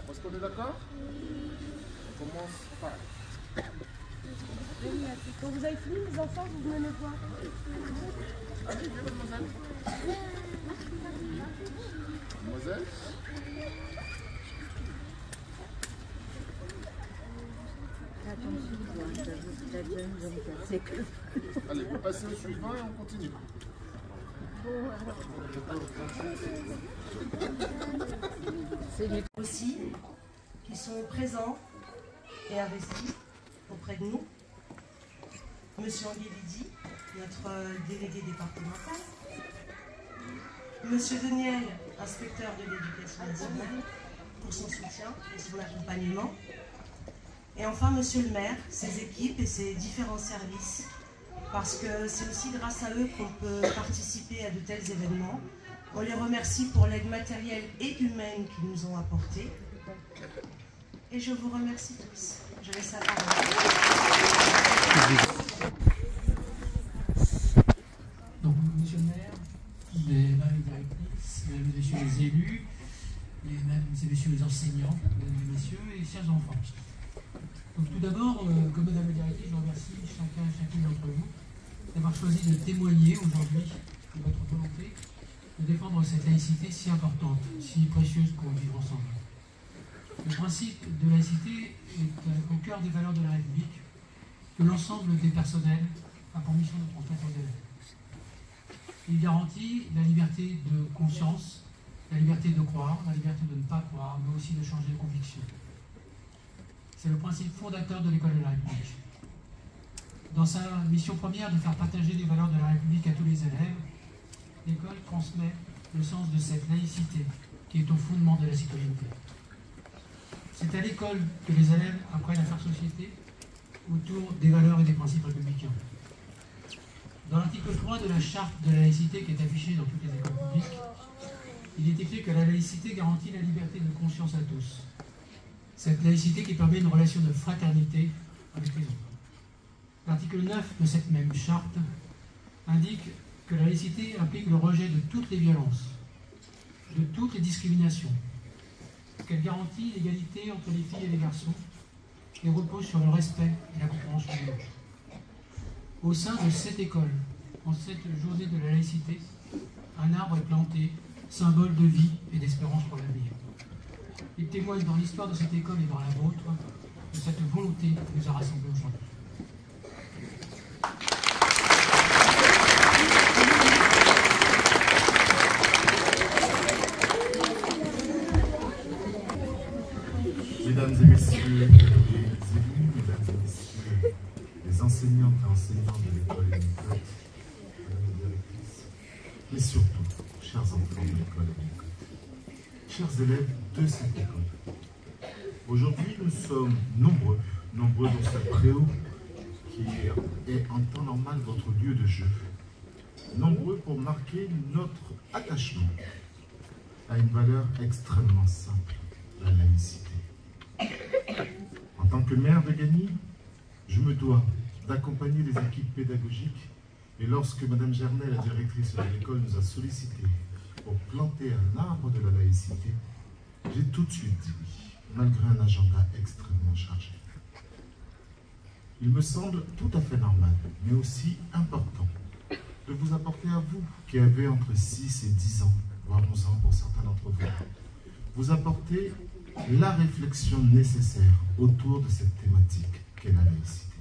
Est-ce qu'on est d'accord? On commence par... Quand vous avez fini, les enfants, vous venez me voir. Allez, viens, mademoiselle. Mademoiselle. Allez, vous passez au suivant et on continue. Aussi, qui sont présents et investis auprès de nous. Monsieur Anguelidi, notre délégué départemental. Monsieur Daniel, inspecteur de l'éducation nationale, pour son soutien et son accompagnement. Et enfin, monsieur le maire, ses équipes et ses différents services, parce que c'est aussi grâce à eux qu'on peut participer à de tels événements. On les remercie pour l'aide matérielle et humaine qu'ils nous ont apportée. Et je vous remercie tous. Je laisse la parole. Donc, monsieur le maire, madame la directrice, mesdames et messieurs les élus, mesdames et messieurs les enseignants, mesdames et messieurs et chers enfants. Donc, tout d'abord, comme madame la directrice, je remercie chacun et chacune d'entre vous d'avoir choisi de témoigner aujourd'hui de votre volonté de défendre cette laïcité si importante, si précieuse pour vivre ensemble. Le principe de laïcité est au cœur des valeurs de la République que l'ensemble des personnels a pour mission de transmettre aux élèves. Il garantit la liberté de conscience, la liberté de croire, la liberté de ne pas croire, mais aussi de changer de conviction. C'est le principe fondateur de l'école de la République. Dans sa mission première de faire partager les valeurs de la République à tous les élèves, l'école transmet le sens de cette laïcité qui est au fondement de la citoyenneté. C'est à l'école que les élèves apprennent à faire société autour des valeurs et des principes républicains. Dans l'article 3 de la charte de la laïcité qui est affichée dans toutes les écoles publiques, il est écrit que la laïcité garantit la liberté de conscience à tous. Cette laïcité qui permet une relation de fraternité avec les autres. L'article 9 de cette même charte indique que la laïcité implique le rejet de toutes les violences, de toutes les discriminations, qu'elle garantit l'égalité entre les filles et les garçons et repose sur le respect et la compréhension de l'autre. Au sein de cette école, en cette journée de la laïcité, un arbre est planté, symbole de vie et d'espérance pour l'avenir. Il témoigne dans l'histoire de cette école et dans la vôtre de cette volonté qui nous a rassemblés aujourd'hui. Mesdames et messieurs les élus, mesdames et messieurs les enseignantes et enseignants de l'école Émicote, madame la directrice, mais surtout, chers enfants de l'école Émicote, chers élèves de cette école. Aujourd'hui, nous sommes nombreux dans ce préau qui est en temps normal votre lieu de jeu. Nombreux pour marquer notre attachement à une valeur extrêmement simple, la laïcité. En tant que maire de Gagny, je me dois d'accompagner les équipes pédagogiques et lorsque Mme Gernet, la directrice de l'école, nous a sollicité pour planter un arbre de la laïcité, j'ai tout de suite dit oui, malgré un agenda extrêmement chargé. Il me semble tout à fait normal, mais aussi important, de vous apporter à vous, qui avez entre 6 et 10 ans, voire 11 ans pour certains d'entre vous apporter la réflexion nécessaire autour de cette thématique qu'est la laïcité.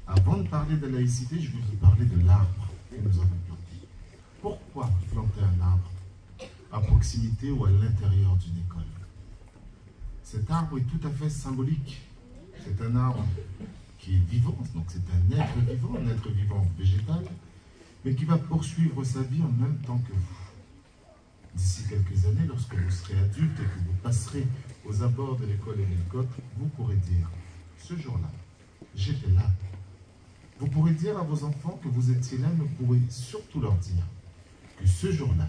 Avant de parler de la laïcité, je vais vous parler de l'arbre que nous avons planté. Pourquoi planter un arbre à proximité ou à l'intérieur d'une école? Cet arbre est tout à fait symbolique. C'est un arbre qui est vivant, donc c'est un être vivant végétal, mais qui va poursuivre sa vie en même temps que vous. D'ici quelques années, lorsque vous serez adulte et que vous passerez aux abords de l'école Émicote, vous pourrez dire, ce jour-là, j'étais là. Vous pourrez dire à vos enfants que vous étiez là, mais vous pourrez surtout leur dire que ce jour-là,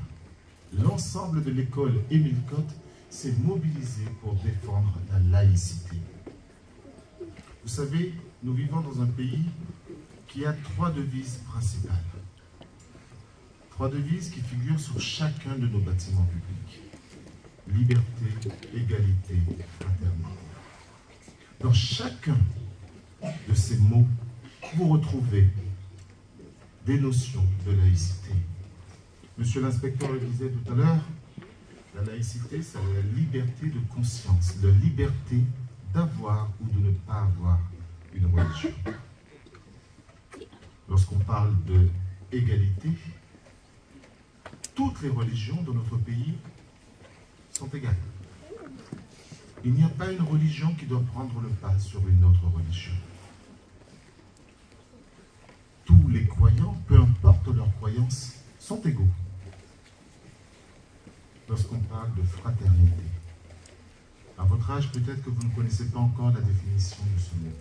l'ensemble de l'école Émicote s'est mobilisé pour défendre la laïcité. Vous savez, nous vivons dans un pays qui a 3 devises principales. 3 devises qui figurent sur chacun de nos bâtiments publics. liberté, égalité, fraternité. Dans chacun de ces mots, vous retrouvez des notions de laïcité. Monsieur l'inspecteur le disait tout à l'heure, la laïcité, c'est la liberté de conscience, la liberté d'avoir ou de ne pas avoir une religion. Lorsqu'on parle de égalité, toutes les religions dans notre pays sont égales. Il n'y a pas une religion qui doit prendre le pas sur une autre religion. Tous les croyants, peu importe leurs croyances, sont égaux. Lorsqu'on parle de fraternité, à votre âge, peut-être que vous ne connaissez pas encore la définition de ce mot.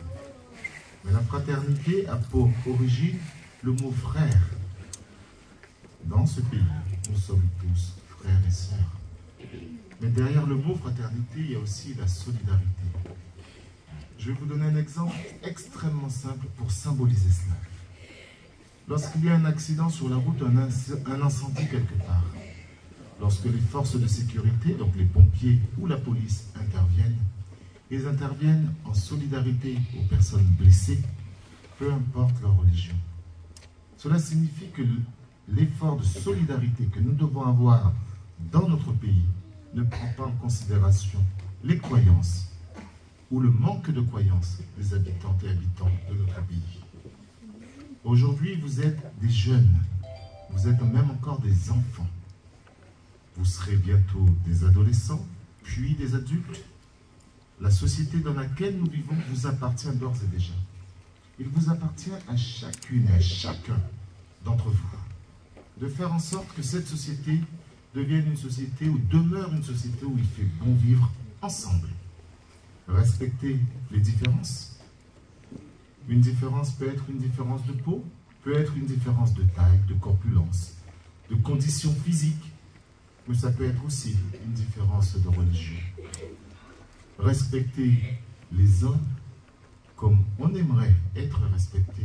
Mais la fraternité a pour origine le mot frère. Dans ce pays, nous sommes tous frères et sœurs. Mais derrière le mot fraternité, il y a aussi la solidarité. Je vais vous donner un exemple extrêmement simple pour symboliser cela. Lorsqu'il y a un accident sur la route, un incendie quelque part, lorsque les forces de sécurité, donc les pompiers ou la police interviennent, ils interviennent en solidarité aux personnes blessées, peu importe leur religion. Cela signifie que l'effort de solidarité que nous devons avoir dans notre pays ne prend pas en considération les croyances ou le manque de croyances des habitantes et habitants de notre pays. Aujourd'hui, vous êtes des jeunes, vous êtes même encore des enfants. Vous serez bientôt des adolescents, puis des adultes. La société dans laquelle nous vivons vous appartient d'ores et déjà. Il vous appartient à chacune et à chacun d'entre vous de faire en sorte que cette société devienne une société ou demeure une société où il fait bon vivre ensemble. Respecter les différences. Une différence peut être une différence de peau, peut être une différence de taille, de corpulence, de conditions physiques, mais ça peut être aussi une différence de religion. Respecter les uns comme on aimerait être respecté